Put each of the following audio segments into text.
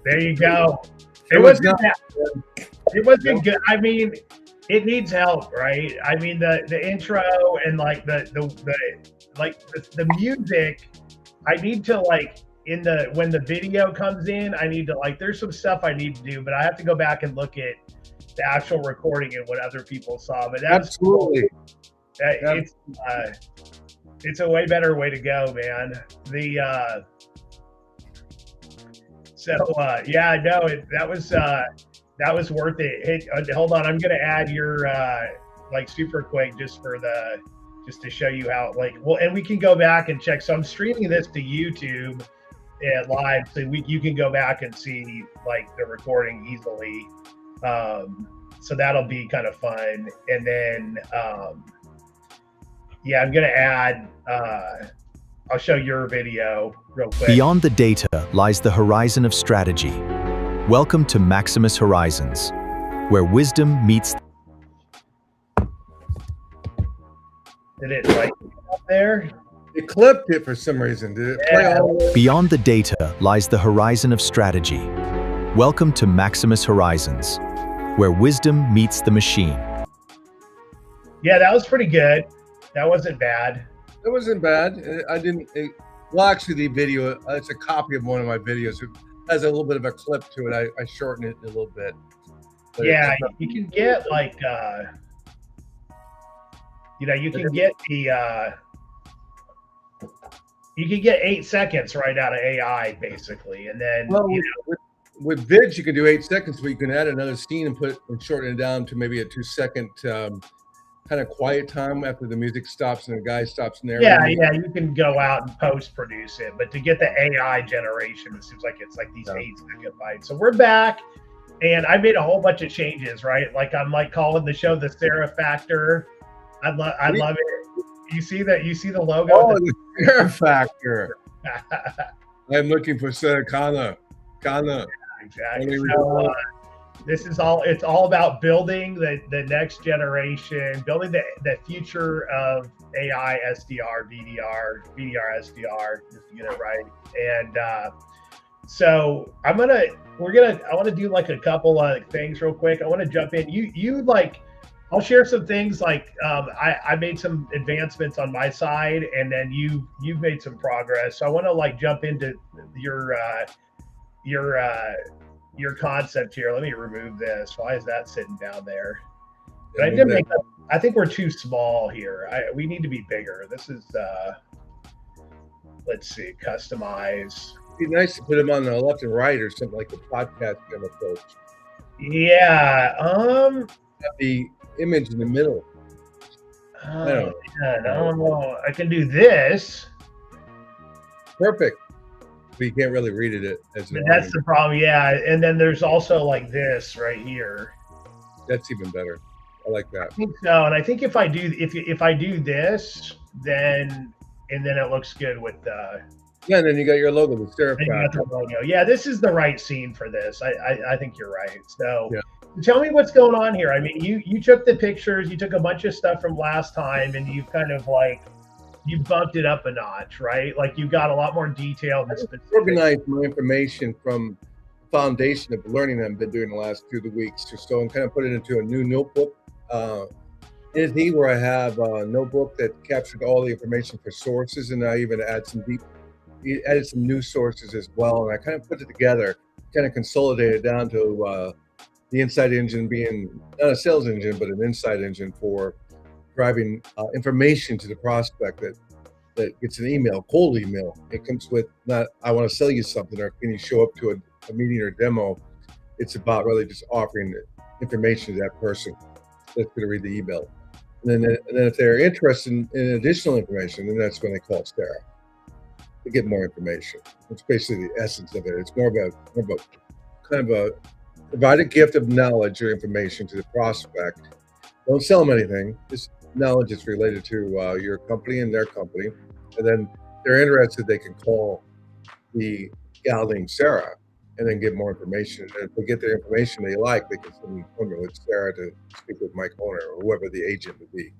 There you go. It was not. It wasn't good. I mean, it needs help, right? I mean, the intro and like the music. I need to like when the video comes in. I need to like. There's some stuff I need to do, but I have to go back and look at the actual recording and what other people saw. But that's Absolutely. Cool. It's a way better way to go, man. Yeah, no, that was worth it. Hey, hold on, I'm gonna add your like super quick just to show you how and we can go back and check. So I'm streaming this to YouTube live, so you can go back and see like the recording easily. So that'll be kind of fun. And then yeah, I'm gonna add. I'll show your video real quick. Beyond the data lies the horizon of strategy. Welcome to Maximus Horizons, where wisdom meets... Did it like up there? It clipped it for some reason. Did it play all? Beyond the data lies the horizon of strategy. Welcome to Maximus Horizons, where wisdom meets the machine. Yeah, that was pretty good. That wasn't bad. It wasn't bad. Well, actually, the video, it's a copy of one of my videos. It has a little bit of a clip to it. I shortened it a little bit. But yeah, you can get like, you can get you can get 8 seconds right out of AI, basically. And then, with vids, you can do 8 seconds, but you can add another scene and shorten it down to maybe a 2-second kind of quiet time after the music stops and the guy stops narrating. Yeah, you can go out and post-produce it, but to get the AI generation, it seems like it's like these 8-second bites. So we're back, and I made a whole bunch of changes, right? Like I'm like calling the show the Sarah Factor. I love it. You see that? You see the logo? Oh, the Sarah Factor. I'm looking for Sarah Connor. Yeah, exactly. So, it's all about building the next generation, building the future of AI, SDR, VDR, SDR, just to get it right. And so I want to do like a couple of things real quick. I want to jump in. I'll share some things like I made some advancements on my side, and then you've made some progress. So I want to like jump into your concept here. Let me remove this. Why is that sitting down there? But I think we're too small here. We need to be bigger. This is let's see, customize. It'd be nice to put them on the left and right or something like the podcast kind of approach. Yeah. Have the image in the middle. I don't know. I can do this. Perfect. But you can't really read it as that's the problem, yeah. And then there's also like this right here. That's even better. I like that. I think so, and I think if I do this, then it looks good with the. Yeah, and then you got your logo, the Sarah Factor. Yeah, this is the right scene for this. I think you're right. So tell me what's going on here. I mean, you took the pictures, you took a bunch of stuff from last time, and you've kind of like. You bumped it up a notch, right? Like you got a lot more detail. Organized my information from the foundation of learning that I've been doing the last 2 weeks or so, and kind of put it into a new notebook. Where I have a notebook that captured all the information for sources, and I even added some new sources as well. And I kind of put it together, kind of consolidated down to the Insight Engine being not a sales engine, but an insight engine for driving information to the prospect that gets an email, cold email. It comes with not, I want to sell you something, or can you show up to a meeting or demo. It's about really just offering information to that person that's going to read the email. And then if they're interested in additional information, then that's when they call Sarah to get more information. It's basically the essence of it. It's more about kind of a provide a gift of knowledge or information to the prospect. Don't sell them anything. Just knowledge is related to your company and their company. And then they're interested, they can call the gal named Sarah and then get more information. And if they get the information they like, they can send an appointment with Sarah to speak with Mike Horner or whoever the agent would be.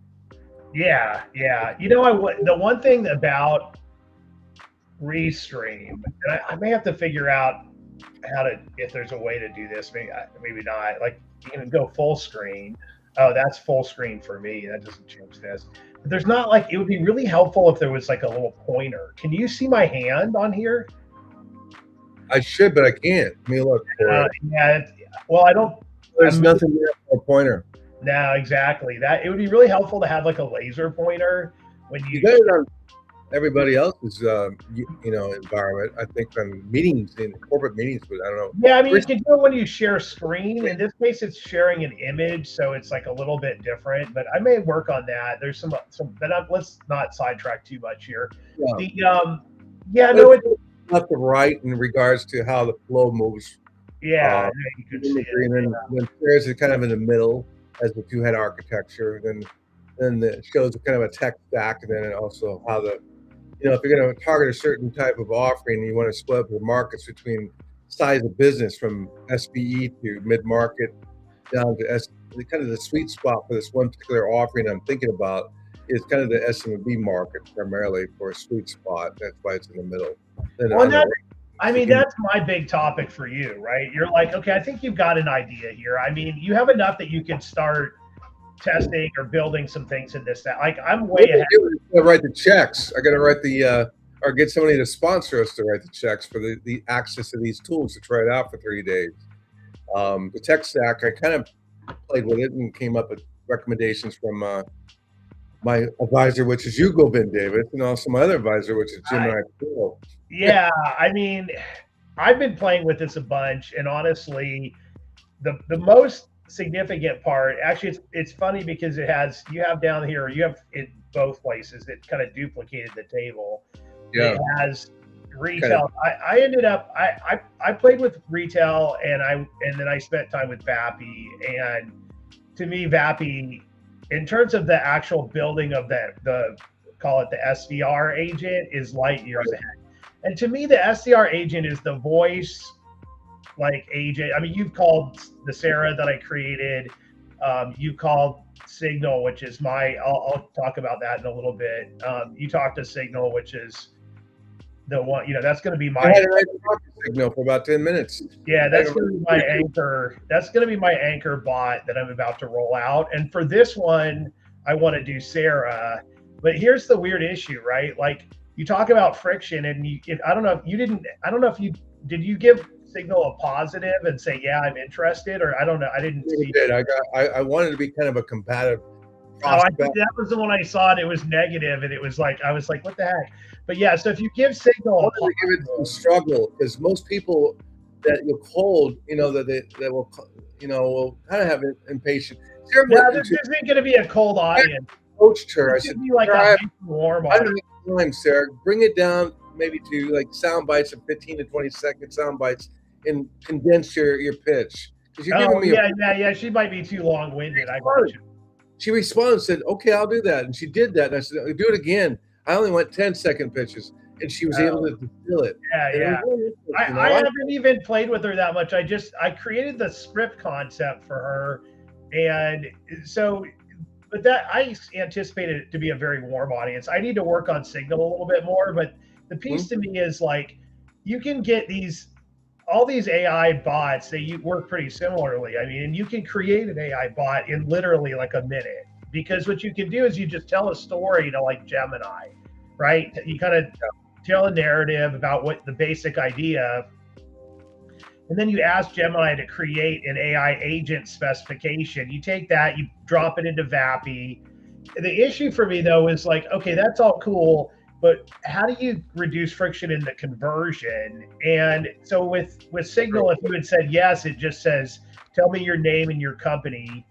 Yeah. The one thing about Restream, and I may have to figure out if there's a way to do this, maybe not. Like, you can go full screen. Oh, that's full screen for me. That doesn't change this. But there's not like, it would be really helpful if there was like a little pointer. Can you see my hand on here? I should, but I can't. Let me look for it. Yeah. Well, I don't. There's nothing there for a pointer. No, exactly. It would be really helpful to have like a laser pointer when you get it on everybody else's environment. I think on meetings, in corporate meetings, but I don't know. Yeah, I mean, you can do it when you share screen. In this case, it's sharing an image, so it's like a little bit different. But I may work on that. There's some, but let's not sidetrack too much here. Yeah. It's left to right in regards to how the flow moves. Yeah, you could see it. And then Sarah's kind of in the middle as the two-head architecture. Then it shows kind of a tech stack, and then also how if you're going to target a certain type of offering, you want to split up your markets between size of business from SBE to mid-market down to kind of the sweet spot for this one particular offering I'm thinking about is kind of the SMB market primarily for a sweet spot. That's why it's in the middle. That's my big topic for you, right? You're like, okay, I think you've got an idea here. I mean, you have enough that you can start testing or building some things in this. Like, I'm way ahead. I write the checks. I got to write or get somebody to sponsor us to write the checks for the access to these tools to try it out for 30 days. The tech stack, I kind of played with it and came up with recommendations from my advisor, which is Hugo Ben David, and also my other advisor, which is Jim and I. Yeah, I mean, I've been playing with this a bunch, and honestly, the most significant part, actually, it's funny because you have down here, you have in both places, it kind of duplicated the table. Yeah. It has retail. I ended up, I played with retail, and then I spent time with Vappy, and to me, Vappy, in terms of the actual building of call it the SDR agent, is light years ahead. And to me, the SDR agent is the voice like agent. I mean, you've called the Sarah that I created. You called Signal, which is I'll talk about that in a little bit. You talked to Signal, which is the one, that's going to be my. I had a Signal for about 10 minutes. Yeah, that's going to be my anchor. That's going to be my anchor bot that I'm about to roll out. And for this one, I want to do Sarah. But here's the weird issue, right? Like, you talk about friction, and I don't know if you did you give Signal a positive and say, yeah, I'm interested, or I don't know. I didn't see. I wanted to be kind of a competitive. Oh, I think that was the one I saw, and it was negative, and it was like, I was like, what the heck? But yeah, so if you give Signal give it some struggle, because most people that you cold, that will kind of have impatient. Yeah, this isn't going to be a cold audience. I coached her. I said, be like a warm I don't have time, Sarah. Bring it down maybe to like sound bites of 15 to 20-second sound bites and condense your pitch. You're giving me yeah. She might be too long-winded. I got you. She responded and said, okay, I'll do that. And she did that. And I said, do it again. I only went 10-second pitches. And she was able to distill it. Yeah. I haven't even played with her that much. I created the script concept for her. And so, but that I anticipated it to be a very warm audience. I need to work on Signal a little bit more. But the piece to me is like, you can get all these AI bots, they work pretty similarly. I mean, and you can create an AI bot in literally like a minute, because what you can do is you just tell a story to like Gemini, right? You kind of tell a narrative about what the basic idea, and then you ask Gemini to create an AI agent specification. You take that, you drop it into Vappy. The issue for me though is like, okay, that's all cool, but how do you reduce friction in the conversion? And so with Signal, if you had said yes, it just says, tell me your name and your company,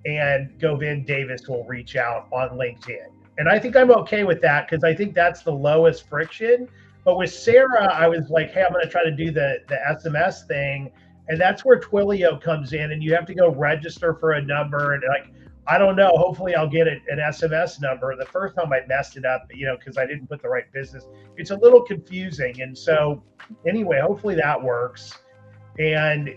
and Govind Davis will reach out on LinkedIn. And I think I'm okay with that because I think that's the lowest friction. But with Sarah, I was like, hey, I'm going to try to do the SMS thing. And that's where Twilio comes in, and you have to go register for a number. And like, I don't know, hopefully I'll get an SMS number. The first time I messed it up, because I didn't put the right business. It's a little confusing. And so anyway, hopefully that works. And,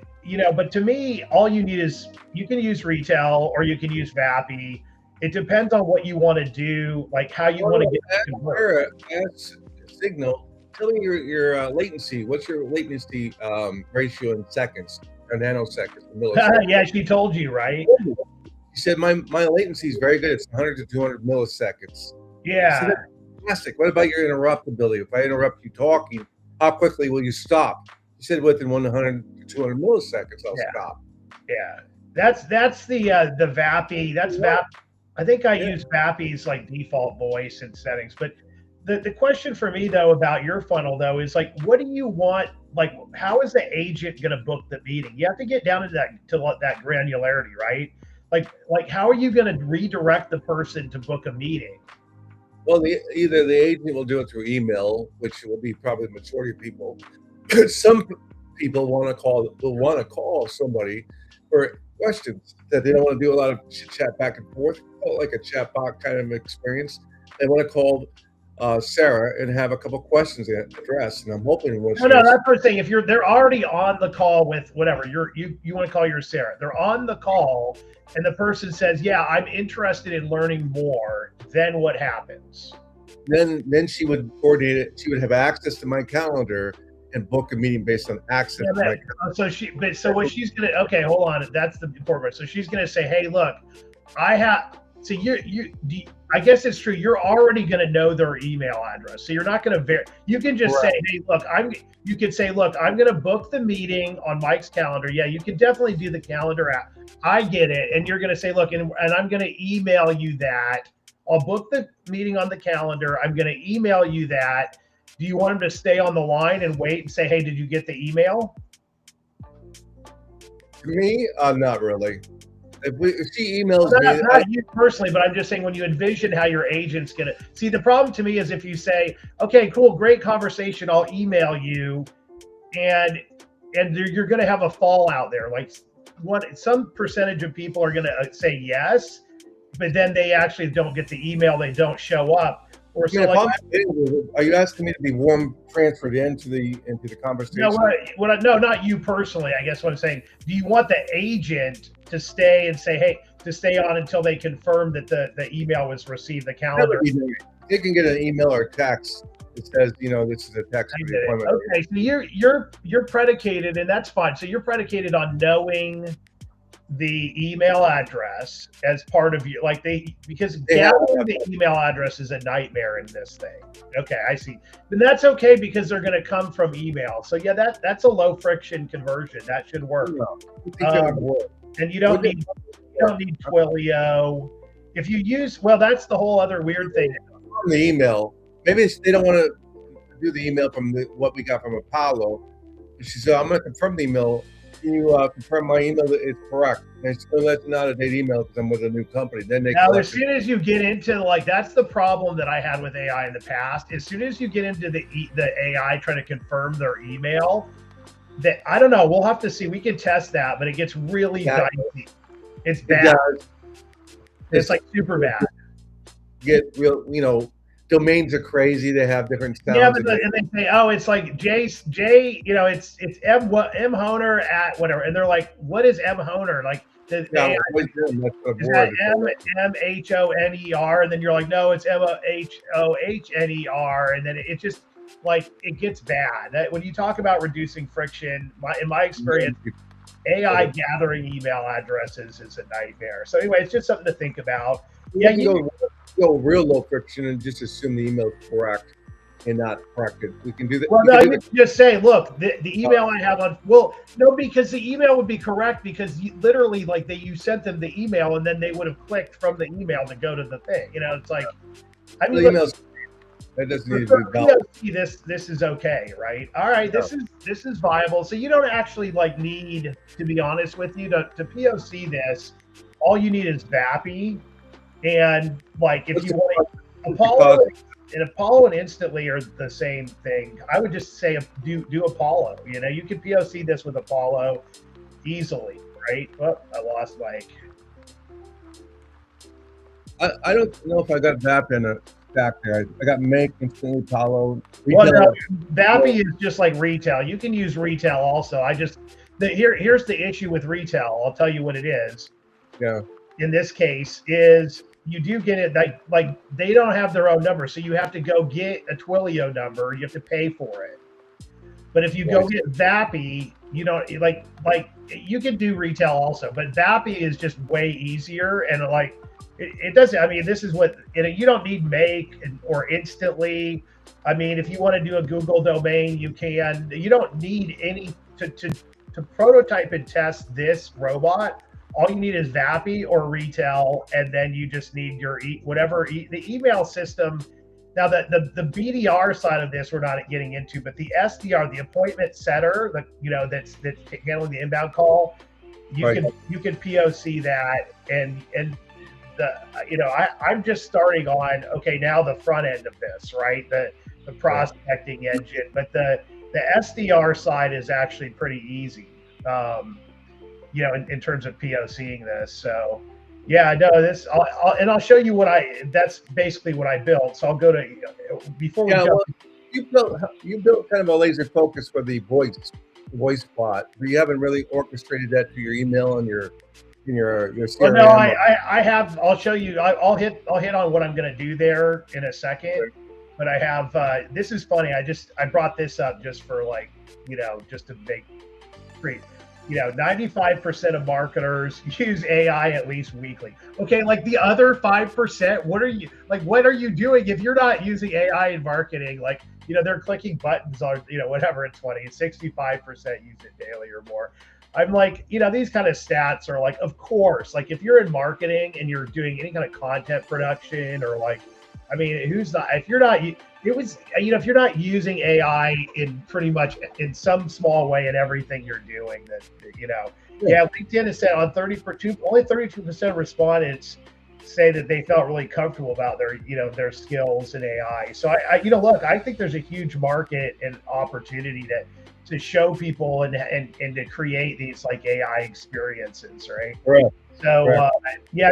but to me, all you need is, you can use retail or you can use VAPI. It depends on what you want to do, like how you want to get it to work. As Signal, tell me your latency. What's your latency ratio in seconds or nanoseconds? Yeah, she told you, right? She said my latency is very good. It's 100 to 200 milliseconds. Yeah. So fantastic. What about your interruptibility? If I interrupt you talking, how quickly will you stop? She said within 100 to 200 milliseconds, I'll stop. Yeah. That's the VAPI. That's VAPI. I think I use VAPI's like default voice and settings. But the question for me though about your funnel though is like, what do you want? Like, how is the agent going to book the meeting? You have to get down to that granularity, right? Like how are you going to redirect the person to book a meeting? Well, either the agent will do it through email, which will be probably the majority of people. Some people will want to call somebody for questions that they don't want to do a lot of chat back and forth, like a chatbot kind of experience. They want to call Sarah and have a couple questions addressed, and I'm hoping. No, that's the thing. If they're already on the call with whatever you want to call your Sarah, they're on the call, and the person says, "Yeah, I'm interested in learning more." Then what happens? Then she would coordinate it. She would have access to my calendar and book a meeting based on access. To my calendar. So what she's gonna? Okay, hold on. That's the important part. So she's gonna say, "Hey, look, I have." So I guess it's true. You're already going to know their email address. So you're not going to you can just say, hey, look, you could say, look, I'm going to book the meeting on Mike's calendar. Yeah, you can definitely do the calendar app. I get it. And you're going to say, look, and I'm going to email you that. I'll book the meeting on the calendar. I'm going to email you that. Do you want him to stay on the line and wait and say, hey, did you get the email? To me, not really. If she emails me, not you personally, but I'm just saying when you envision how your agent's gonna see, the problem to me is if you say, okay, cool, great conversation, I'll email you, and you're gonna have a fallout there. Like some percentage of people are gonna say yes, but then they actually don't get the email, they don't show up. Or so are you asking me to be warm transferred into the conversation? No, no, not you personally. I guess what I'm saying, do you want the agent to stay and say, hey, to stay on until they confirm that the email was received, the calendar? They can get an email or text that says, this is a text. Okay, so you're predicated, and that's fine. So you're predicated on knowing the email address as part of you, because gathering the email address is a nightmare in this thing. Okay, I see. And that's okay because they're going to come from email. So yeah, that's a low friction conversion. That should work. And you don't need Twilio. If you use, that's the whole other weird thing. The email, maybe they don't want to do the email from what we got from Apollo. She said, I'm going to confirm the email. Can you confirm my email that it's correct? And still that's not a date email because I'm with a new company. Then as soon as you get into that's the problem that I had with AI in the past. As soon as you get into the AI trying to confirm their email, that I don't know. We'll have to see. We can test that, but it gets really dicey. It's bad. It's like super bad. Get real, domains are crazy. They have different sounds. Yeah, but and they say, oh, it's like J, it's M Honer at whatever, and they're like, what is M Honer? Like, is that MHONER? And then you're like, no, it's MOHOHNER, and then it just it gets bad. When you talk about reducing friction, in my experience, AI gathering email addresses is a nightmare. So anyway, it's just something to think about. Yeah, you go real low friction and just assume the email is correct and not corrected. We can do that. Well, no, you can just say, look, the email I have on. Well, no, because the email would be correct because literally, you sent them the email and then they would have clicked from the email to go to the thing. It's like, I mean, That doesn't For need to be valid. POC, this is okay, right? All right, this is viable. So you don't actually like need, to be honest with you, to POC this. All you need is VAPI, and like if you want Apollo and Instantly are the same thing. I would just say do Apollo. You know, you can POC this with Apollo easily, right? Well, I lost my. I don't know if I got VAP in a back there. I got Make, Instantly, Apollo. Well, no, VAPI is just like retail. You can use retail also. Here's the issue with retail. I'll tell you what it is. Yeah. In this case, is you do get it like they don't have their own number, so you have to go get a Twilio number. You have to pay for it. But if you go get VAPI, you don't like you can do retail also, but VAPI is just way easier and like it doesn't. I mean, this is what you don't need Make or Instantly. I mean, if you want to do a Google domain, you can. You don't need any to prototype and test this robot. All you need is VAPI or retail, and then you just need your the email system. Now, the BDR side of this we're not getting into, but the SDR, the appointment setter, that's handling the inbound call, you can POC that, and I'm just starting on now the front end of this, right? The prospecting engine, but the SDR side is actually pretty easy. In terms of POCing this. So yeah, no, this, I'll show you that's basically what I built. So I'll go to, before we jump. Well, you built kind of a laser focus for the voice bot, but you haven't really orchestrated that to your email and your CRM. Well, no, I have, I'll show you, I'll hit on what I'm going to do there in a second. Right. But I have, this is funny. I brought this up just for just to make great. 95% of marketers use AI at least weekly. Okay, like the other 5%, what are you doing if you're not using AI in marketing? Like, they're clicking buttons on, whatever it's 65% use it daily or more. I'm like, these kind of stats are like, of course, like if you're in marketing and you're doing any kind of content production or like, I mean, if you're not using AI in pretty much in some small way in everything you're doing, LinkedIn has said on only 32% of respondents say that they felt really comfortable about their skills in AI. So I think there's a huge market and opportunity to show people and to create these like AI experiences, right? Right. So right.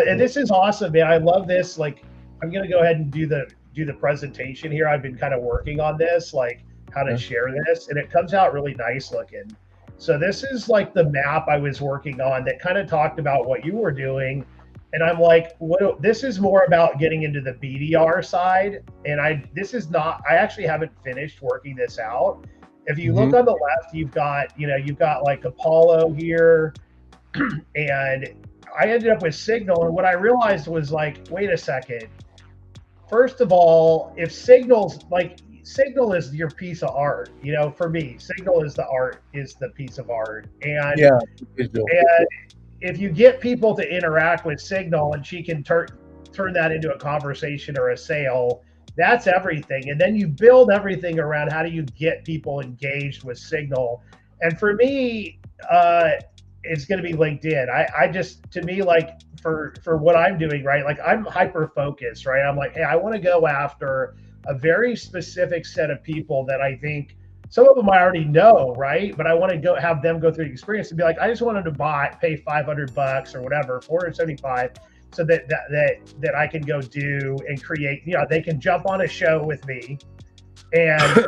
And this is awesome, man. I love this. Like, I'm gonna go ahead and do the presentation here. I've been kind of working on this, like how to share this, and it comes out really nice looking. So this is like the map I was working on that kind of talked about what you were doing. And I'm like, this is more about getting into the BDR side. And I actually haven't finished working this out. If you look on the left, you've got like Apollo here, and I ended up with Signal. And what I realized was like, wait a second. First of all, if Signal is your piece of art, for me, Signal is the piece of art. And if you get people to interact with Signal and she can turn that into a conversation or a sale, that's everything. And then you build everything around how do you get people engaged with Signal. And for me, it's going to be LinkedIn. To me, like for what I'm doing, right? Like I'm hyper focused, right? I'm like, hey, I want to go after a very specific set of people that I think some of them I already know, right? But I want to have them go through the experience and be like, I just wanted to pay $500 or whatever, $475, so that I can go do and create. They can jump on a show with me and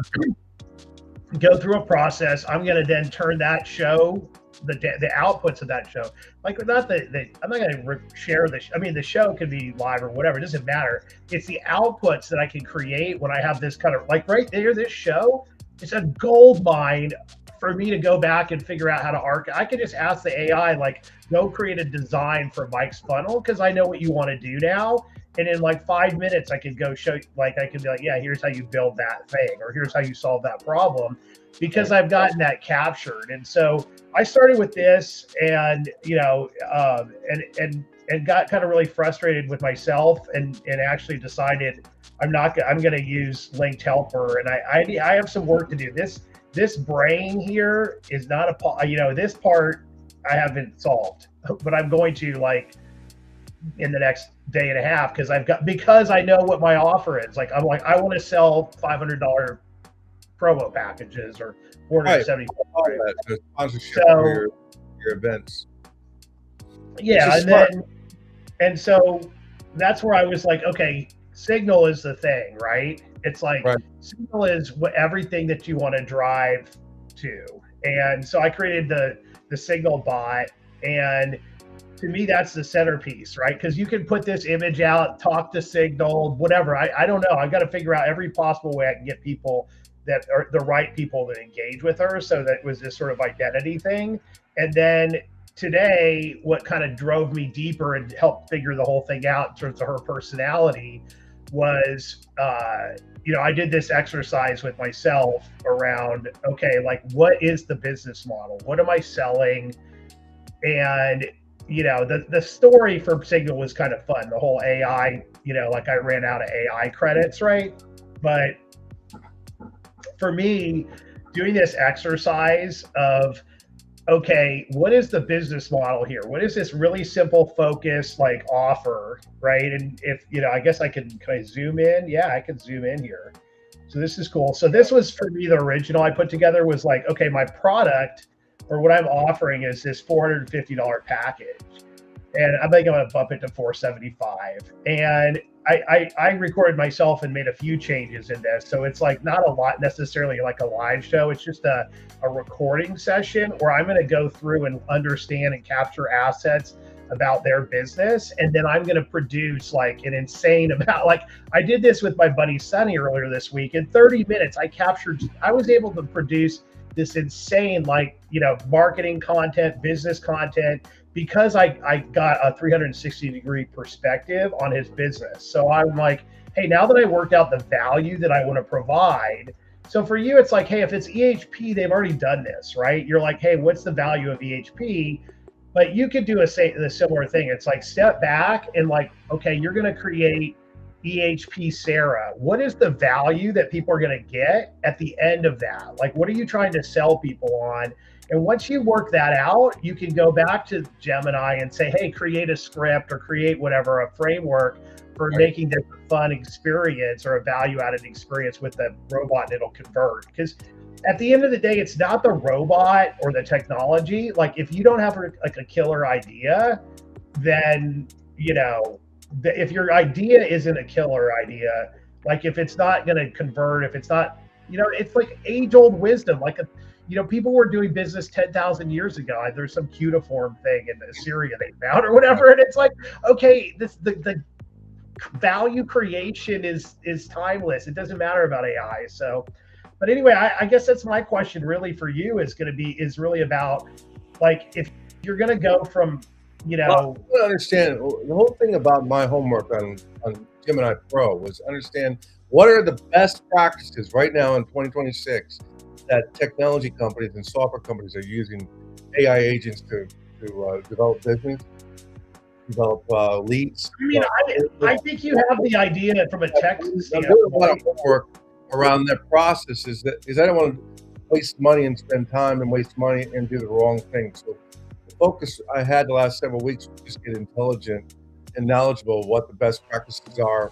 go through a process. I'm going to then turn that show, the outputs of that show, like I'm not going to share the show could be live or whatever. It doesn't matter. It's the outputs that I can create when I have this kind of like right there, this show. It's a gold mine for me to go back and figure out how to I could just ask the AI, like, go create a design for Mike's funnel because I know what you want to do now. And in like 5 minutes, I could go show, like, I could be like, yeah, here's how you build that thing, or here's how you solve that problem, because I've gotten that captured. And so I started with this, and and got kind of really frustrated with myself, and actually decided I'm going to use Linked Helper, and I have some work to do. This brain here is not this part I haven't solved, but I'm going to, like, in the next day and a half, because I know what my offer is. Like, I want to sell $500 promo packages or $470. Sponsorship for your events. Yeah, and so that's where I was like, okay, Signal is the thing, right? It's like Signal is everything that you want to drive to. And so I created the Signal bot, and to me that's the centerpiece, right? Because you can put this image out, talk to Signal, whatever. I don't know. I've got to figure out every possible way I can get people that are the right people that engage with her. So that was this sort of identity thing. And then today, what kind of drove me deeper and helped figure the whole thing out in terms of her personality was, I did this exercise with myself around, okay, like, what is the business model? What am I selling? And, the story for Signal was kind of fun. The whole AI, like, I ran out of AI credits, right? But for me, doing this exercise of, okay, what is the business model here? What is this really simple, focused, like, offer, right? And if, I guess can I zoom in? Yeah, I can zoom in here. So this is cool. So this was, for me, the original I put together was like, okay, my product, or what I'm offering, is this $450 package. And I think I'm going to bump it to $475. And I recorded myself and made a few changes in this. So it's like not a lot necessarily like a live show. It's just a recording session where I'm going to go through and understand and capture assets about their business. And then I'm going to produce like an insane amount. Like, I did this with my buddy Sonny earlier this week. In 30 minutes, I was able to produce this insane, like, marketing content, business content, because I got a 360-degree perspective on his business. So I'm like, hey, now that I worked out the value that I want to provide. So for you, it's like, hey, if it's EHP, they've already done this, right? You're like, hey, what's the value of EHP? But you could do the similar thing. It's like, step back and like, okay, you're going to create EHP Sarah. What is the value that people are going to get at the end of that? Like, what are you trying to sell people on? And once you work that out, you can go back to Gemini and say, hey, create a script or create whatever, a framework for making this a fun experience or a value-added experience with the robot, and it'll convert. Because at the end of the day, it's not the robot or the technology. Like, if you don't have like a killer idea, then, if your idea isn't a killer idea, like, if it's not going to convert, if it's not, it's like age-old wisdom. Like, people were doing business 10,000 years ago. There's some cuneiform thing in Assyria they found or whatever, and it's like, okay, the value creation is timeless. It doesn't matter about AI. So, but anyway, I guess that's my question really for you is really about, like, if you're going to go from, Well, I understand the whole thing about my homework on Gemini Pro was understand what are the best practices right now in 2026 that technology companies and software companies are using AI agents to develop business, develop leads. I mean, I think you have the idea from a tech standpoint. A lot of homework around that process is I don't want to waste money and spend time and waste money and do the wrong thing. So the focus I had the last several weeks was just get intelligent and knowledgeable of what the best practices are.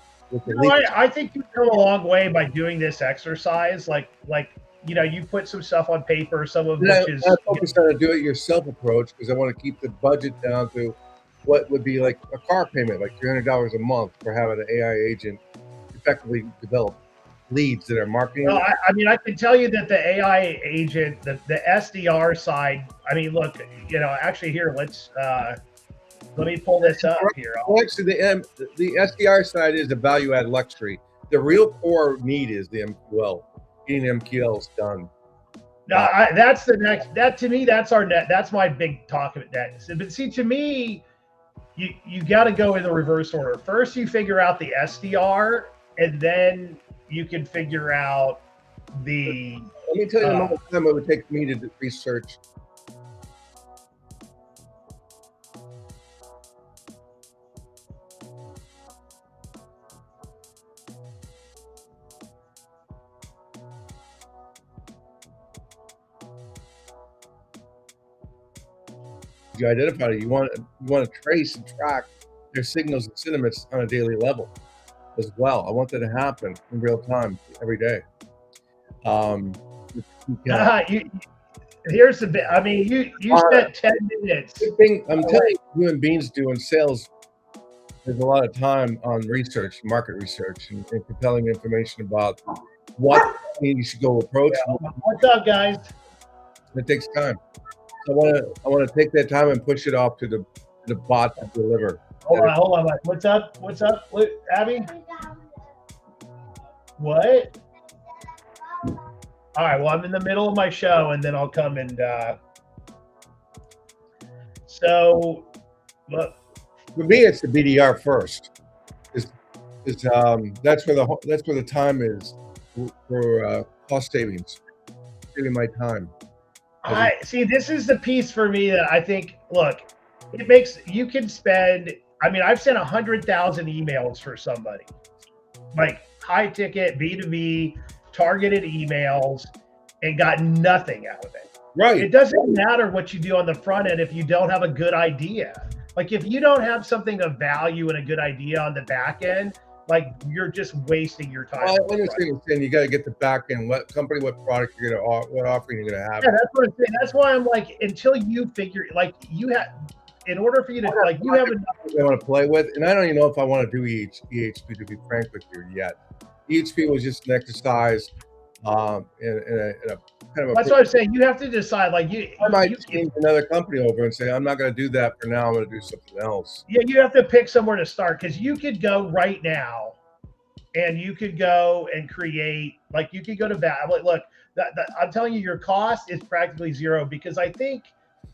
I think you've come a long way by doing this exercise. Like, you put some stuff on paper, some of which is. I focused on a do-it-yourself approach because I want to keep the budget down to what would be like a car payment, like $300 a month for having an AI agent effectively develop leads that are marketing. Well, I mean, I can tell you that the AI agent, the SDR side. I mean, look, actually here, let me pull this up here. Well, actually, the SDR side is the value-add luxury. The real core need is the MQL. Getting MQLs done. No, that's the next. That to me, that's our net. That's my big talk of it next. But see, to me, you got to go in the reverse order. First, you figure out the SDR, and then you can figure out the. Let me tell you the amount of time it would take me to research. you identified it. You want to trace and track their signals and sentiments on a daily level as well. I want that to happen in real time every day. Here's the bit. I mean, you spent 10 minutes. The thing I'm telling you, human beings do in sales, there's a lot of time on research, market research, and compelling information about what you should go approach. What's up, guys? It takes time. So I want to take that time and push it off to the bot to deliver. Hold on. Mike. What's up? What, Abby? What? All right. Well, I'm in the middle of my show, and then I'll come and. So, look. For me, it's the BDR first. That's where the time is for cost savings, saving my time. I see. This is the piece for me that I think. Look, it makes you can spend. I mean, I've sent 100,000 emails for somebody, like high ticket B2B targeted emails, and got nothing out of it. Right. It doesn't matter what you do on the front end if you don't have a good idea. Like if you don't have something of value and a good idea on the back end, like you're just wasting your time. Well, I understand. You got to get the back end. What company, what product you're gonna, what offering you're gonna have. Yeah, that's what I'm saying. That's why I'm like, until you figure, like you have, in order for you to, like you have enough. I want to play with, and I don't even know if I want to do EHP, to be frank with you, yet. EHP was just an exercise, in a kind of. That's what I'm saying. You have to decide. Like I might change another company over and say I'm not going to do that for now. I'm going to do something else. Yeah, you have to pick somewhere to start because you could go right now, and you could go and create. Like you could go to bat. Like, look, I'm telling you, your cost is practically zero because I think.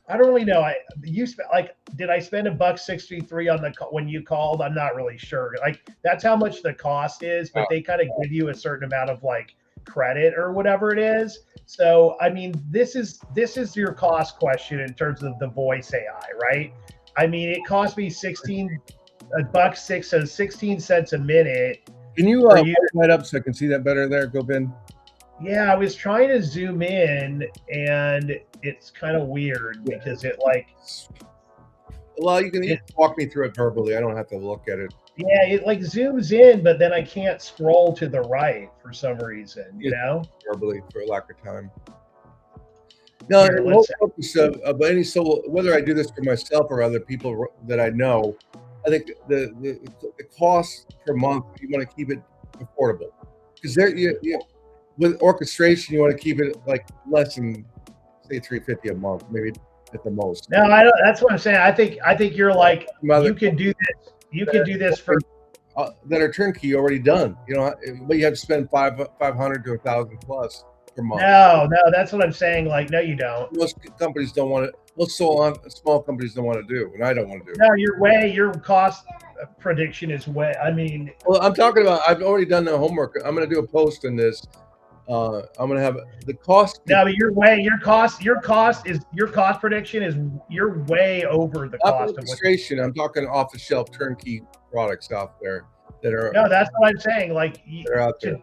I don't really know. Did I spend $1.63 on when you called? I'm not really sure. Like that's how much the cost is, but they kind of give you a certain amount of like credit or whatever it is. So I mean, this is your cost question in terms of the voice AI, right? I mean, it cost me $16 so 16 cents a minute. Can you hold that up so I can see that better there, Govind? Yeah, I was trying to zoom in and it's kind of weird because it like. Well, you can walk me through it verbally. I don't have to look at it. Yeah, it like zooms in, but then I can't scroll to the right for some reason, you know? Verbally for lack of time. No, the whole purpose of any, so whether I do this for myself or other people that I know, I think the cost per month, you want to keep it affordable. Because with orchestration, you want to keep it like less than say $350 a month, maybe at the most. No, I don't. That's what I'm saying. I think you're like you can do this. You can do this for that are turnkey already done. You know, but you have to spend $500 to $1,000 plus per month. No, that's what I'm saying. Like, no, you don't. Most companies don't want it. Most small companies don't want to do, and I don't want to do. No, your cost prediction is way. I mean, well, I'm talking about. I've already done the homework. I'm going to do a post on this. I'm going to have the cost. No, but your cost prediction is you're way over the cost of registration. I'm talking off the shelf turnkey products out there that are. No, that's what I'm saying. Like they're out there.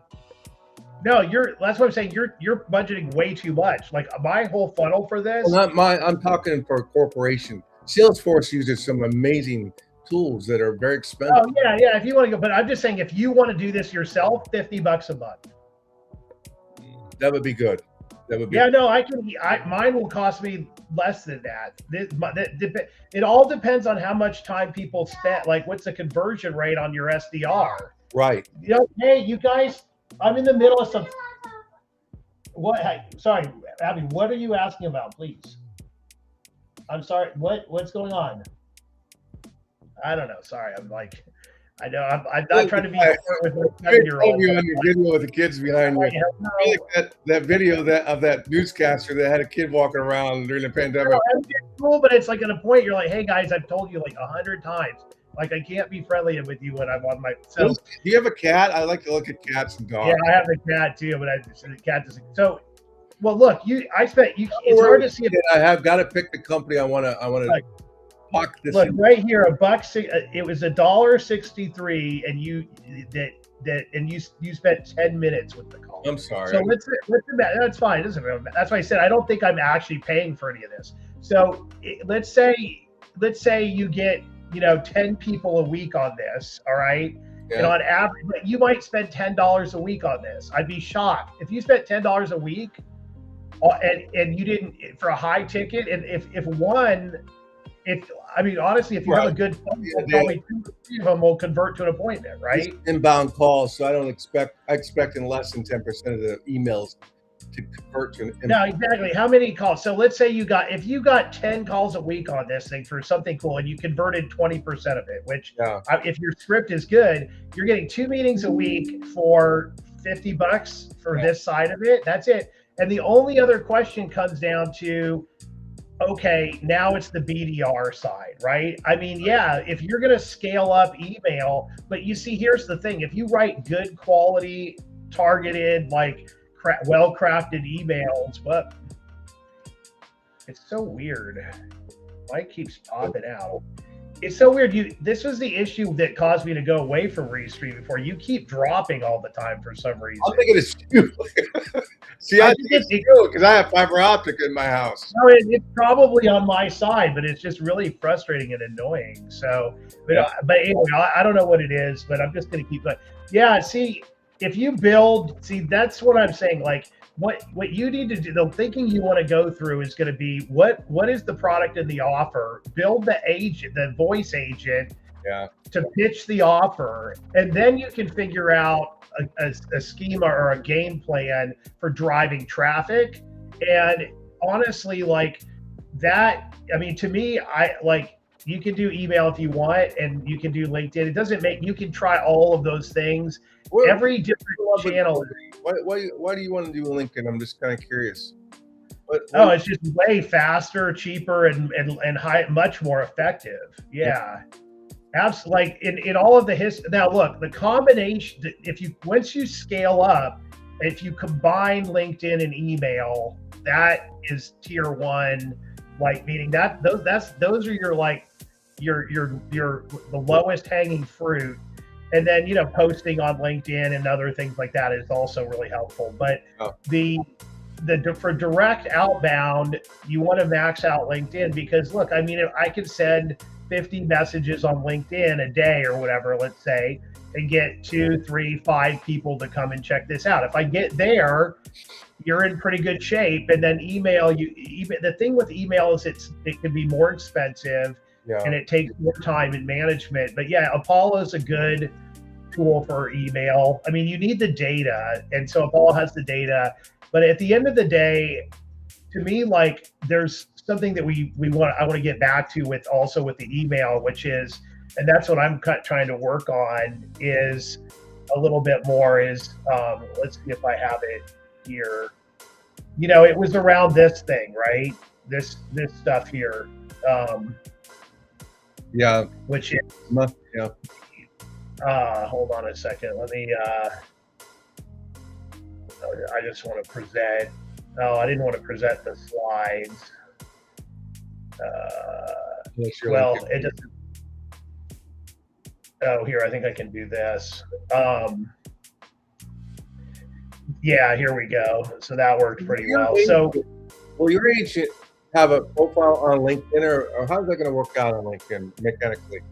No, that's what I'm saying. You're budgeting way too much. Like my whole funnel for this. Well, not mine. I'm talking for a corporation. Salesforce uses some amazing tools that are very expensive. Oh yeah. If you want to go, but I'm just saying, if you want to do this yourself, $50 a month. That would be good. That would be. Yeah, no, mine will cost me less than that. It all depends on how much time people spend. Like, what's the conversion rate on your SDR? Right. You know, hey, you guys, I'm in the middle of some. What? Sorry, Abby. What are you asking about, please? I'm sorry. What's going on? I don't know. Sorry, I'm like. I know I'm not trying to be with my 7-year-old. You on your video with the kids behind you. I like that video of that newscaster that had a kid walking around during the pandemic. It's cool, but it's like at a point you're like, hey guys, I've told you like 100 times. Like I can't be friendly with you when I'm on my. So do you have a cat? I like to look at cats and dogs. Yeah, I have a cat too, but the cat doesn't. So, well, look, it's hard to see. I have got to pick the company I want to. Look right here, it was $1.63, and you spent 10 minutes with the call. I'm sorry. So that's fine. That's why I said I don't think I'm actually paying for any of this. So let's say you get 10 people a week on this, all right? Yeah. And on average, you might spend $10 a week on this. I'd be shocked if you spent $10 a week, and you didn't for a high ticket. And honestly, if you have a good phone, probably 2 or 3 of them will convert to an appointment, right? It's inbound calls, so I expect in less than 10% of the emails to convert to an inbound. No, exactly. How many calls? So let's say if you got 10 calls a week on this thing for something cool, and you converted 20% of it, which if your script is good, you're getting 2 meetings a week for $50 for this side of it. That's it. And the only other question comes down to, okay, now it's the BDR side, right? I mean, yeah, if you're going to scale up email, but you see, here's the thing. If you write good quality, targeted, like well-crafted emails, but it's so weird. Why it keeps popping out. It's so weird. This was the issue that caused me to go away from Restream before. You keep dropping all the time for some reason. I'm thinking it's you. See, I think it's you because I have fiber optic in my house. No, it's probably on my side, but it's just really frustrating and annoying. So, but anyway, I don't know what it is, but I'm just going to keep going. Yeah, see, if you that's what I'm saying. Like, what you need to do, the thinking you want to go through is going to be what is the product and the offer, build the voice agent to pitch the offer, and then you can figure out a schema or a game plan for driving traffic. And honestly, like that, I mean, to me, you can do email if you want, and you can do LinkedIn. It doesn't you can try all of those things. Every different channel. Why do you want to do LinkedIn? I'm just kind of curious. It's just way faster, cheaper, and much more effective. Yeah. Absolutely. Like in all of the history. Now, look, the combination. Once you scale up, if you combine LinkedIn and email, that is tier 1. Like, meaning that those are your the lowest hanging fruit. And then, posting on LinkedIn and other things like that is also really helpful. But for direct outbound, you want to max out LinkedIn because, look, I mean, if I could send 50 messages on LinkedIn a day or whatever, let's say, and get 2, 3, 5 people to come and check this out. If I get there, you're in pretty good shape. And then email, the thing with email is it can be more expensive. Yeah. And it takes more time in management. But yeah, Apollo is a good tool for email. I mean, you need the data. And so Apollo has the data. But at the end of the day, to me, like, there's something that I want to get back to with the email, which is, and that's what I'm trying to work on, is a little bit more is, let's see if I have it here. It was around this thing, right? This stuff here. Which is, hold on a second. Let me, I just want to present. Oh, I didn't want to present the slides. Well, it doesn't. Oh, here, I think I can do this. Yeah, here we go. So that worked pretty well. So, will your agent have a profile on LinkedIn, or how's that going to work out on LinkedIn mechanically?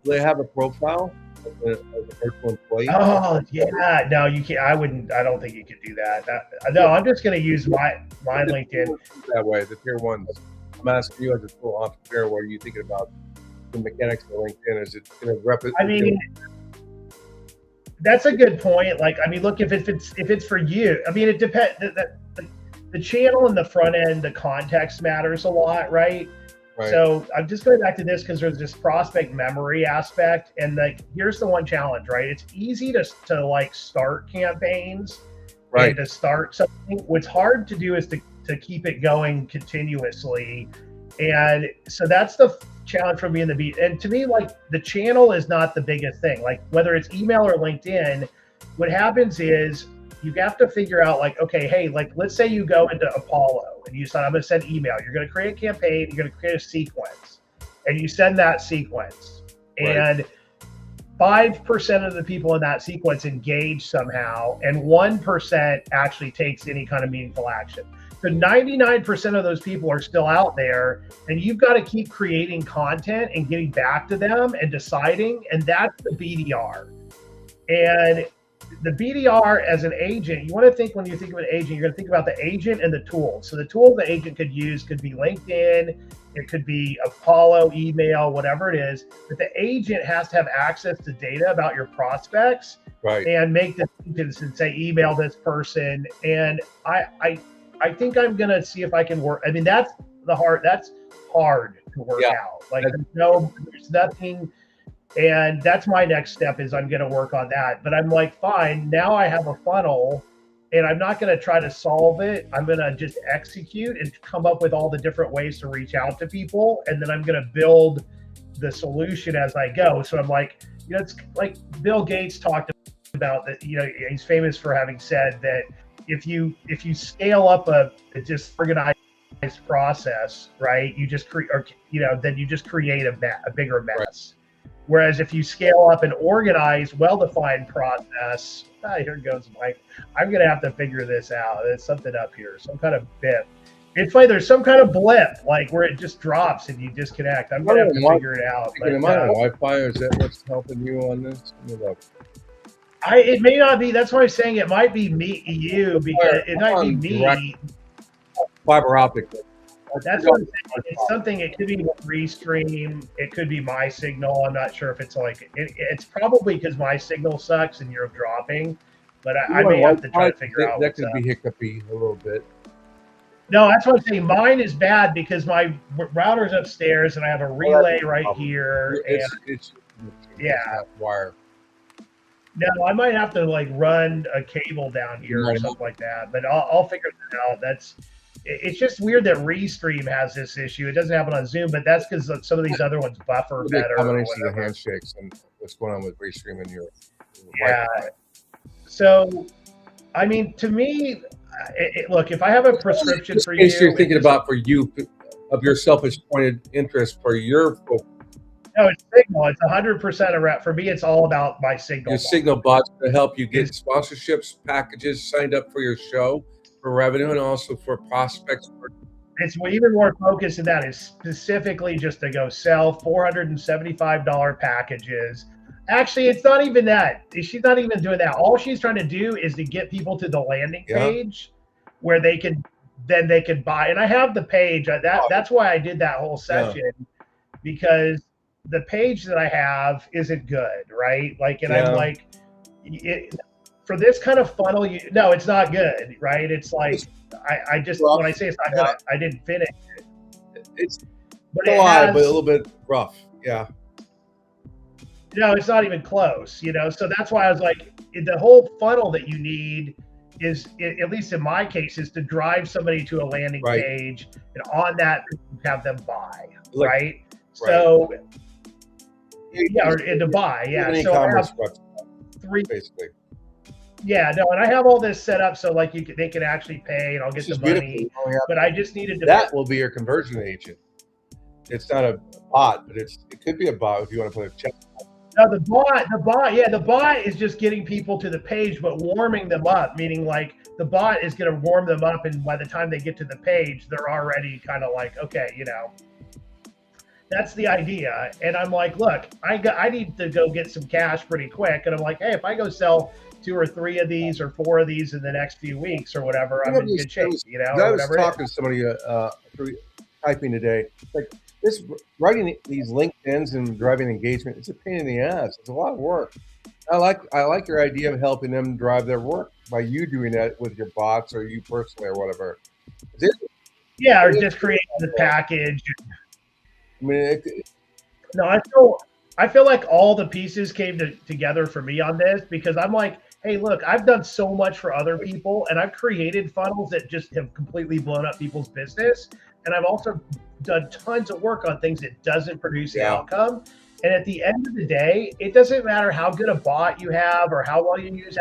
Do they have a profile as a virtual employee? Oh, yeah. No, you can't. I don't think you can do that. No, I'm just going to use my LinkedIn. That way, the tier 1s. I'm asking you as a full entrepreneur, what are you thinking about the mechanics of LinkedIn? Is it going to replicate? I mean, that's a good point. Like, I mean, look, if it's for you, I mean, it depends. The channel and the front end, the context matters a lot, right? So I'm just going back to this because there's this prospect memory aspect, and like, here's the one challenge, right? It's easy to like start campaigns, right? And to start something. What's hard to do is to keep it going continuously, and so that's the challenge for me in the beat. And to me, like, the channel is not the biggest thing. Like, whether it's email or LinkedIn, what happens is you have to figure out, like, okay, hey, like, let's say you go into Apollo and you said, I'm going to send email. You're going to create a campaign. You're going to create a sequence, and you send that sequence, and 5% of the people in that sequence engage somehow, and 1% actually takes any kind of meaningful action. So 99% of those people are still out there, and you've got to keep creating content and getting back to them and deciding, and that's the BDR. And the BDR as an agent, you want to think, when you think of an agent, you're going to think about the agent and the tools. So the tools the agent could use could be LinkedIn, it could be Apollo, email, whatever it is. But the agent has to have access to data about your prospects, Right. and make decisions and say, email this person. And I think I'm going to see if I can work. I mean, that's hard to work out. Like, there's nothing. And that's my next step, is I'm going to work on that. But I'm like, fine, now I have a funnel, and I'm not going to try to solve it. I'm going to just execute and come up with all the different ways to reach out to people. And then I'm going to build the solution as I go. So I'm like, it's like Bill Gates talked about that. He's famous for having said that if you scale up a just organized process, right, you just then you just create a bigger mess. Right. Whereas if you scale up an organized, well-defined process, here goes Mike. I'm going to have to figure this out. There's something up here, some kind of bit. It's like there's some kind of blip, like where it just drops and you disconnect. I'm going to have to figure it out. Am I on Wi-Fi, or is that what's helping you on this? It may not be. That's why I'm saying it might be you, because it might be me. Fiber optic. That's what I'm saying. It's something. It could be Restream. It could be my signal. I'm not sure if it's like it's probably because my signal sucks and you're dropping. But I may have to try to figure out. That could be hiccupy a little bit. No, that's what I'm saying. Mine is bad because my router's upstairs and I have a relay right here. It's wire. No, I might have to like run a cable down here or something like that. But I'll figure that out. It's just weird that Restream has this issue. It doesn't happen on Zoom, but that's because some of these other ones buffer better. Combination of handshakes and what's going on with Restream and your Wi-Fi. So, I mean, to me, look, if I have a prescription for you, you're thinking about for you of your selfish-pointed interest for your. No, it's Signal. It's 100% a rep. For me, it's all about my Signal. Your Signal bots to help you get sponsorships, packages, signed up for your show for revenue, and also for prospects. It's even more focused than that. It's specifically just to go sell $475 packages. Actually, it's not even that. She's not even doing that. All she's trying to do is to get people to the landing page where they can buy. And I have the page. That's why I did that whole session, because the page that I have isn't good, right? Like, and I'm like, for this kind of funnel, no, it's not good, right? It's like, I just, when I say it's not good, I didn't finish it. It's but a little bit rough. Yeah. No, it's not even close, So that's why I was like, the whole funnel that you need is, at least in my case, is to drive somebody to a landing page, and on that have them buy, right? So, or to buy, So I have three, basically. Yeah, no, and I have all this set up so like they can actually pay, and I'll get the money. But I just needed to. That will be your conversion agent. It's not a bot, but it could be a bot if you want to put a check. No, the bot is just getting people to the page, but warming them up, meaning like the bot is going to warm them up, and by the time they get to the page, they're already kind of like, okay, That's the idea. And I'm like, look, I need to go get some cash pretty quick. And I'm like, hey, if I go sell 2 or 3 of these or 4 of these in the next few weeks or whatever, I'm in good shape. I was talking to somebody typing today, like this writing these LinkedIn's and driving engagement, it's a pain in the ass. It's a lot of work. I like your idea of helping them drive their work by you doing that with your bots or you personally or whatever. Or just creating the package. I mean, I feel like all the pieces came together for me on this, because I'm like, hey, look, I've done so much for other people, and I've created funnels that just have completely blown up people's business. And I've also done tons of work on things that doesn't produce the outcome. And at the end of the day, it doesn't matter how good a bot you have or how well you use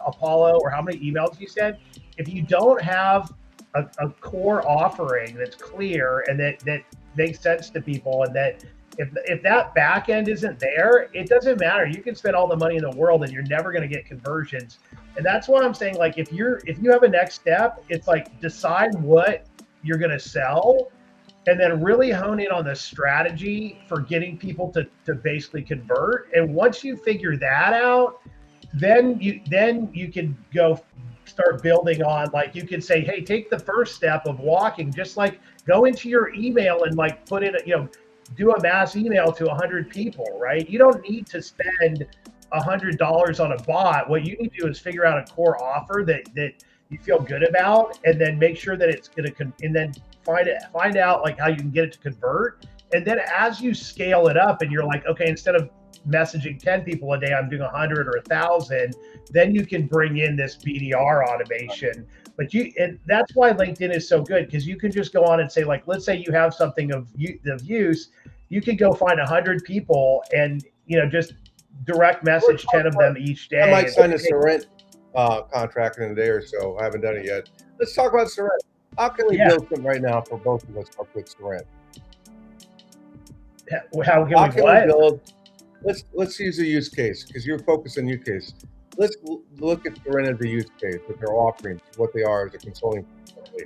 Apollo or how many emails you send. If you don't have a core offering that's clear and that makes sense to people, and that if that back end isn't there, it doesn't matter. You can spend all the money in the world and you're never going to get conversions. And that's what I'm saying. Like if you have a next step, it's like decide what you're going to sell and then really hone in on the strategy for getting people to basically convert. And once you figure that out, then you can go start building on, like you can say, hey, take the first step of walking, just like go into your email and like put in, do a mass email to 100 people, right? You don't need to spend $100 on a bot. What you need to do is figure out a core offer that you feel good about, and then make sure that it's going to, and then find out like how you can get it to convert. And then as you scale it up and you're like, okay, instead of messaging 10 people a day, I'm doing 100 or 1,000, then you can bring in this BDR automation. And that's why LinkedIn is so good, because you can just go on and say, like, let's say you have something of use, you can go find 100 people and, just direct message 10 of them each day. I might sign a Sorrent contract in a day or so. I haven't done it yet. Let's talk about Sorrent. How can we build something right now for both of us up with Sorrent? How can we build? Let's use a use case, because you're focused on use case. Let's look at Sorrent as a use case, what they're offering, what they are as a consulting company.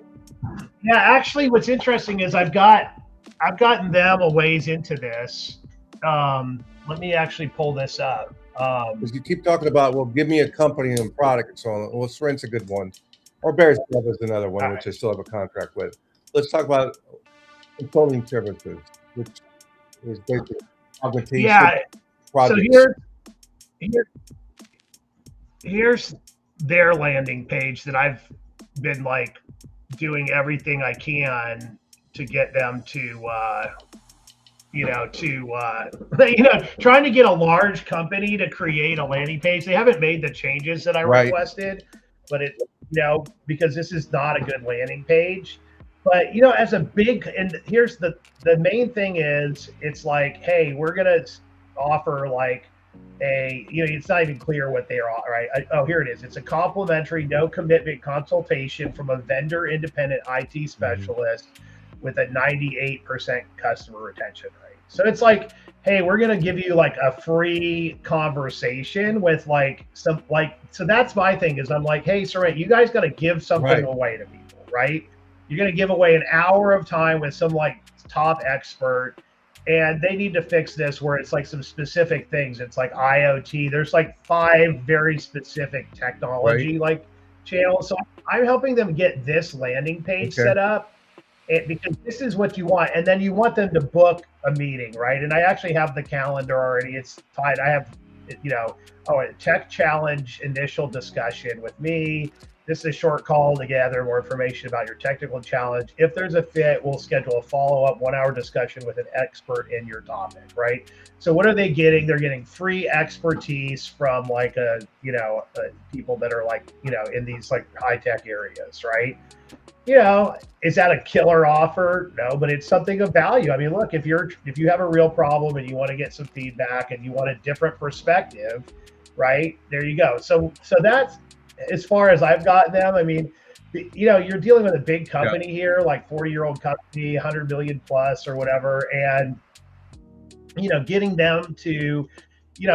Yeah, actually, what's interesting is I've gotten them a ways into this. Let me actually pull this up. Because you keep talking about, well, give me a company and product and so on. Well, Sorrent's a good one. Or Bear Stealth is another one, which I still have a contract with. Let's talk about consulting services, which is basically augmentation projects. So here's their landing page that I've been like doing everything I can to get them to trying to get a large company to create a landing page. They haven't made the changes that I requested, but because this is not a good landing page. But as a big, and here's the main thing is, it's like, hey, we're gonna offer like it's not even clear what they are, right? Here it is. It's a complimentary, no commitment consultation from a vendor independent IT specialist with a 98% customer retention rate. So it's like, hey, we're going to give you like a free conversation with like some, like, so that's my thing is I'm like, hey, Sorrent, you guys got to give something away to people, right? You're going to give away an hour of time with some like top expert, and they need to fix this where it's like some specific things. It's like IoT. There's like 5 very specific technology like channels. So I'm helping them get this landing page set up, because this is what you want. And then you want them to book a meeting, right? And I actually have the calendar already. It's tied. I have, a tech challenge initial discussion with me. This is a short call to gather more information about your technical challenge. If there's a fit, we'll schedule a follow-up 1-hour discussion with an expert in your topic, right? So what are they getting? They're getting free expertise from like people that are like, in these like high-tech areas, right? Is that a killer offer? No, but it's something of value. I mean, look, if you have a real problem and you want to get some feedback and you want a different perspective, right? There you go. So that's, as far as I've gotten them. I mean, you're dealing with a big company here, like 40-year-old company, 100 million plus or whatever. And, getting them to,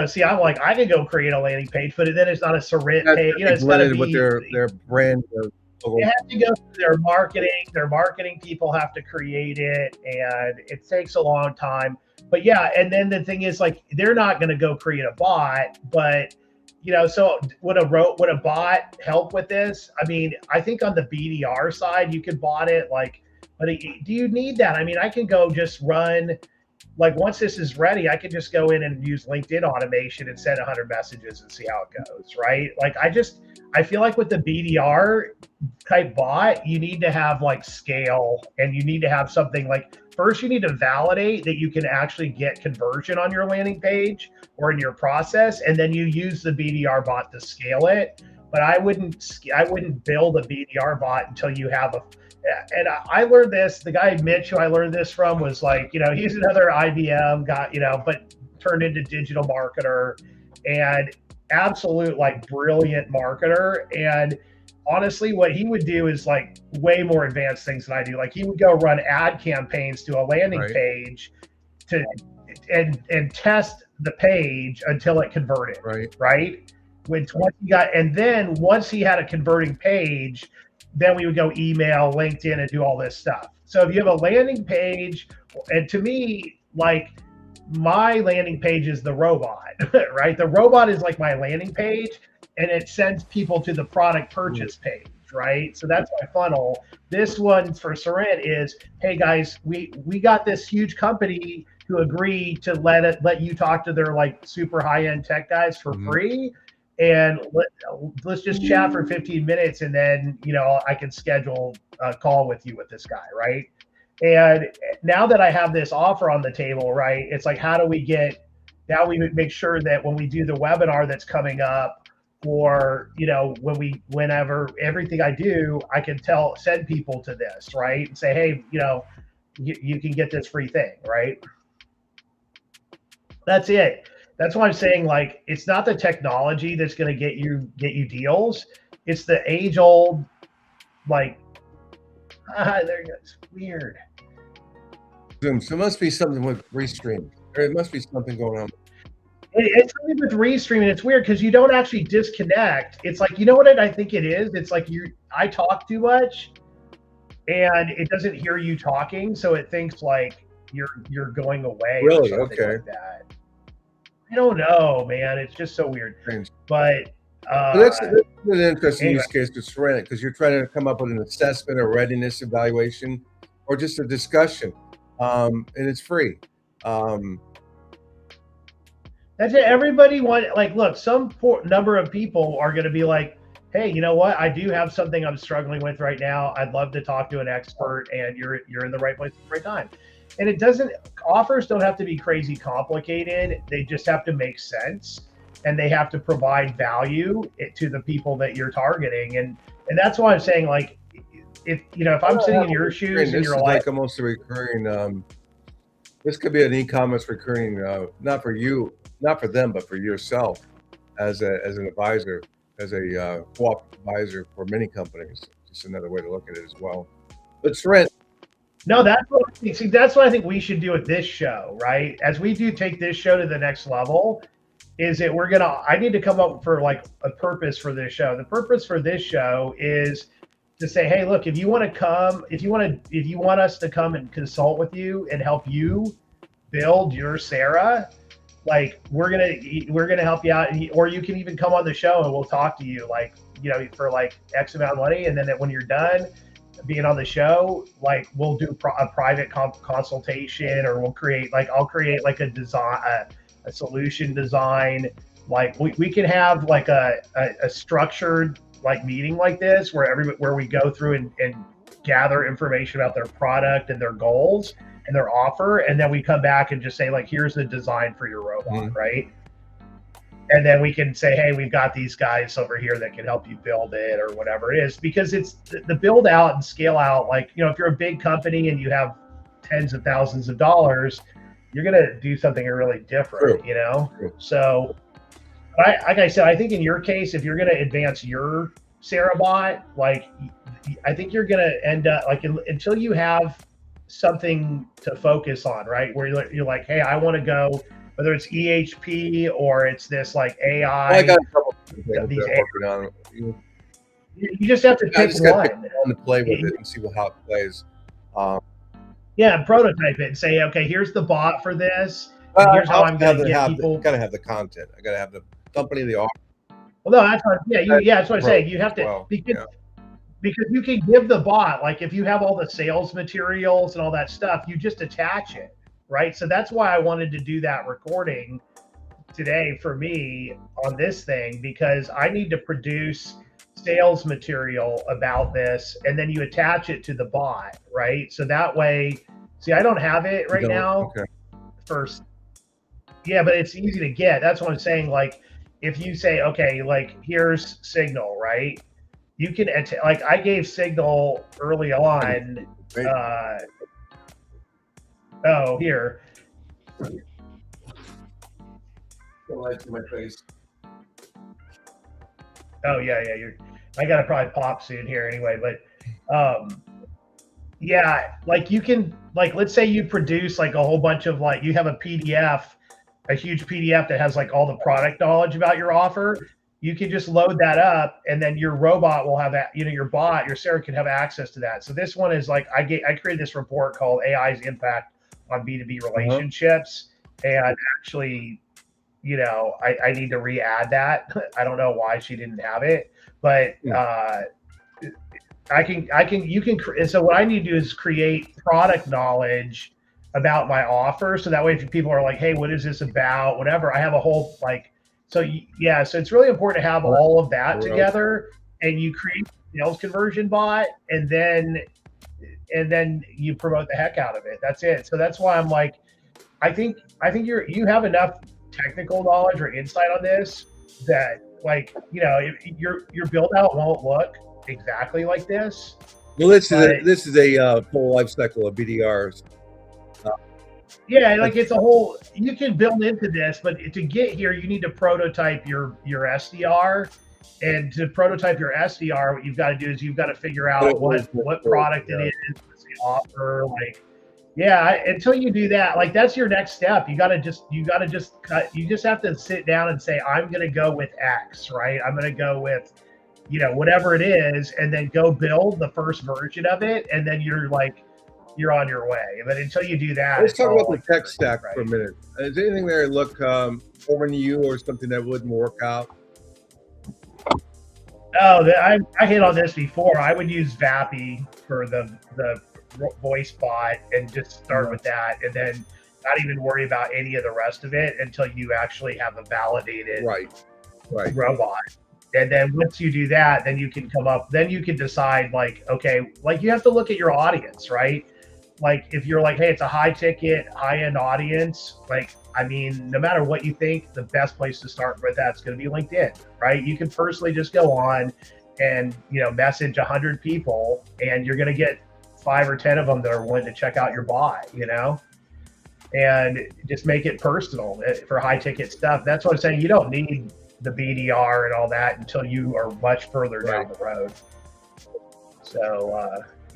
see, I'm like, I can go create a landing page, but then it's not a Sorrent page. It's got to be with their brand. They have to go through their marketing. Their marketing people have to create it, and it takes a long time. But and then the thing is, like, they're not going to go create a bot, but so would a bot help with this? I mean, I think on the BDR side, you could bot it, like, but do you need that? I mean, I can go just run, like, once this is ready, I can just go in and use LinkedIn automation and send 100 messages and see how it goes, right? Like, I feel like with the BDR type bot, you need to have like scale, and you need to have something like, first you need to validate that you can actually get conversion on your landing page or in your process, and then you use the BDR bot to scale it. But I wouldn't build a BDR bot until you have and I learned this, the guy Mitch who I learned this from was like, he's another IBM guy, but turned into digital marketer and absolute like brilliant marketer. And honestly, what he would do is like way more advanced things than I do. Like he would go run ad campaigns to a landing page and test the page until it converted. Right. once he got, and then once he had a converting page, then we would go email, LinkedIn, and do all this stuff. So if you have a landing page, and to me, like my landing page is the robot, right? The robot is like my landing page, and it sends people to the product purchase page, right? So that's my funnel. This one for Sorrent is, hey guys, we got this huge company who agreed to let you talk to their like super high-end tech guys for free. And let's just chat for 15 minutes, and then I can schedule a call with you with this guy, right? And now that I have this offer on the table, right, it's like, how do we now we make sure that when we do the webinar that's coming up, or whenever everything I do, I can send people to this, right, and say, hey, you can get this free thing, right? That's it. That's why I'm saying, like, it's not the technology that's going to get you deals. It's the age old, like, it's weird. Zoom. So it must be something with Restream. There must be something going on. It's something with Restream, and it's weird because you don't actually disconnect. It's like, you know what I think it is? It's like I talk too much, and it doesn't hear you talking, so it thinks like you're going away. Really? Or something Okay. like that. I don't know, man. It's just so weird. Strange. But that's an interesting use case to Sorrent, because you're trying to come up with an assessment or readiness evaluation, or just a discussion, and it's free. That's it. Everybody look, some number of people are going to be like, hey, you know what? I do have something I'm struggling with right now. I'd love to talk to an expert, and you're in the right place at the right time. And offers don't have to be crazy complicated. They just have to make sense, and they have to provide value to the people that you're targeting. And that's why I'm saying, like, if I'm sitting in your shoes and you're like almost a recurring, this could be an e-commerce recurring, not for you, not for them, but for yourself as an advisor, as a co-op advisor for many companies. Just another way to look at it as well. But Sorrent. No, that's what I think we should do with this show, right? As we do take this show to the next level, is that I need to come up for like a purpose for this show. The purpose for this show is to say, hey, look, if you want us to come and consult with you and help you build your Sarah, like we're gonna help you out, or you can even come on the show and we'll talk to you, like, for like X amount of money, and then when you're done being on the show, like we'll do a private consultation, or I'll create like a design, a solution design. Like we can have like a structured like meeting like this where we go through and gather information about their product and their goals and their offer, and then we come back and just say, like, here's the design for your robot, right? And then we can say, hey, we've got these guys over here that can help you build it, or whatever it is, because it's the build out and scale out. Like, if you're a big company and you have tens of thousands of dollars, you're going to do something really different, True. So, like I said, I think in your case, if you're going to advance your SarahBot, like, I think you're going to end up like, until you have something to focus on, right? Where you're like, hey, I want to go, whether it's EHP or it's this like AI. Well, I got a couple things working on. You just have to pick one to play with it and see how it plays. Yeah, prototype it and say, okay, here's the bot for this. And here's how I'm going to get people. Got to have the content. I got to have the company, the offer. Well, no, that's what. That's what I'm saying. You have to because you can give the bot, like, if you have all the sales materials and all that stuff, you just attach it. Right. So that's why I wanted to do that recording today for me on this thing, because I need to produce sales material about this, and then you attach it to the bot. Right. So that way, see, I don't have it right now. Okay. First. Yeah, but it's easy to get. That's what I'm saying. Like, if you say, okay, like, here's Signal, right? You can, like, I gave Signal early on. Oh, here. Light to my face. Oh yeah. I gotta probably pop soon here anyway, but yeah, like you can, like, let's say you produce like a whole bunch of, like, you have a PDF, a huge PDF that has like all the product knowledge about your offer. you can just load that up, and then your robot will have that, your bot, your Sarah can have access to that. So this one is like, I created this report called AI's impact on B2B relationships. And actually, I need to re-add that. I don't know why she didn't have it, but and so what I need to do is create product knowledge about my offer. So that way, if people are like, hey, what is this about? Whatever, I have a whole so it's really important to have all of that together, and you create a sales conversion bot, and then you promote the heck out of it. That's it. So that's why I'm like, I think you have enough technical knowledge or insight on this that your build out won't look exactly like this. Well, this is a full life cycle of BDRs. It's a whole, you can build into this, but to get here, you need to prototype your SDR. And to prototype your SDR, what you've got to do is you've got to figure out what product it is, what's the offer, until you do that, that's your next step. You just have to sit down and say, I'm going to go with X, right? I'm going to go with, whatever it is, and then go build the first version of it. And then you're on your way. But until you do that, let's talk about the tech stack for a minute. Is there anything there look foreign to you, or something that wouldn't work out? Oh, I hit on this before. I would use Vappy for the voice bot and just start with that, and then not even worry about any of the rest of it until you actually have a validated robot. And then once you do that, then you can decide you have to look at your audience, right? If you're hey, it's a high ticket, high end audience, no matter what you think, the best place to start with that's going to be LinkedIn, right? You can personally just go on and, message 100 people, and you're going to get 5 or 10 of them that are willing to check out your bot, and just make it personal for high ticket stuff. That's what I'm saying. You don't need the BDR and all that until you are much further down the road. So,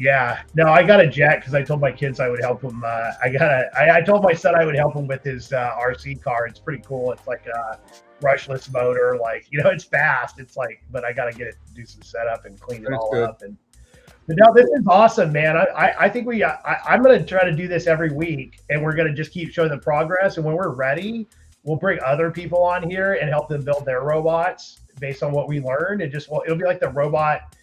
I got a jet because I told my kids I would help him. I told my son I would help him with his RC car. It's pretty cool. It's like a brushless motor. It's fast. It's but I got to do some setup and clean it all up. But no, this is awesome, man. I think I'm going to try to do this every week, and we're going to just keep showing the progress. And when we're ready, we'll bring other people on here and help them build their robots based on what we learned. It'll be like the robot.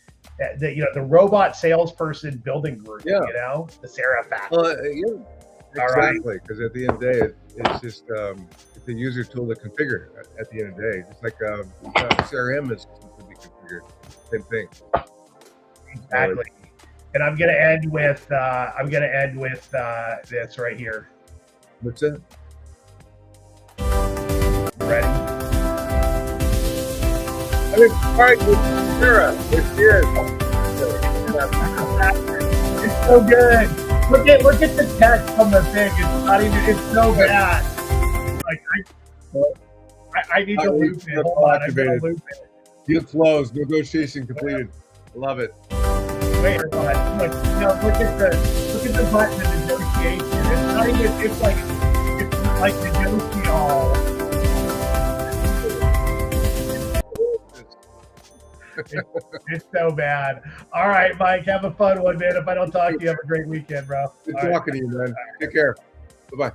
The robot salesperson building group, the Sarah factory. Exactly. Because at the end of the day, it's just it's a user tool to configure. At the end of the day, it's like CRM is to be configured. Same thing. Exactly. And I'm gonna end with this right here. What's it? Ready? All right, Sarah, it's here. It's so good. Look at the text on the thing. It's not even. It's so bad. I need to loop it. Hold on, I'm gonna loop it. Deal closed. Negotiation completed. Love it. Wait, hold on. Look at the button in negotiation. It's not even. It's like negotiate. It's so bad. All right, Mike, have a fun one, man. If I don't talk to you, have a great weekend, bro. Good talking to you, man. Take care. Bye-bye.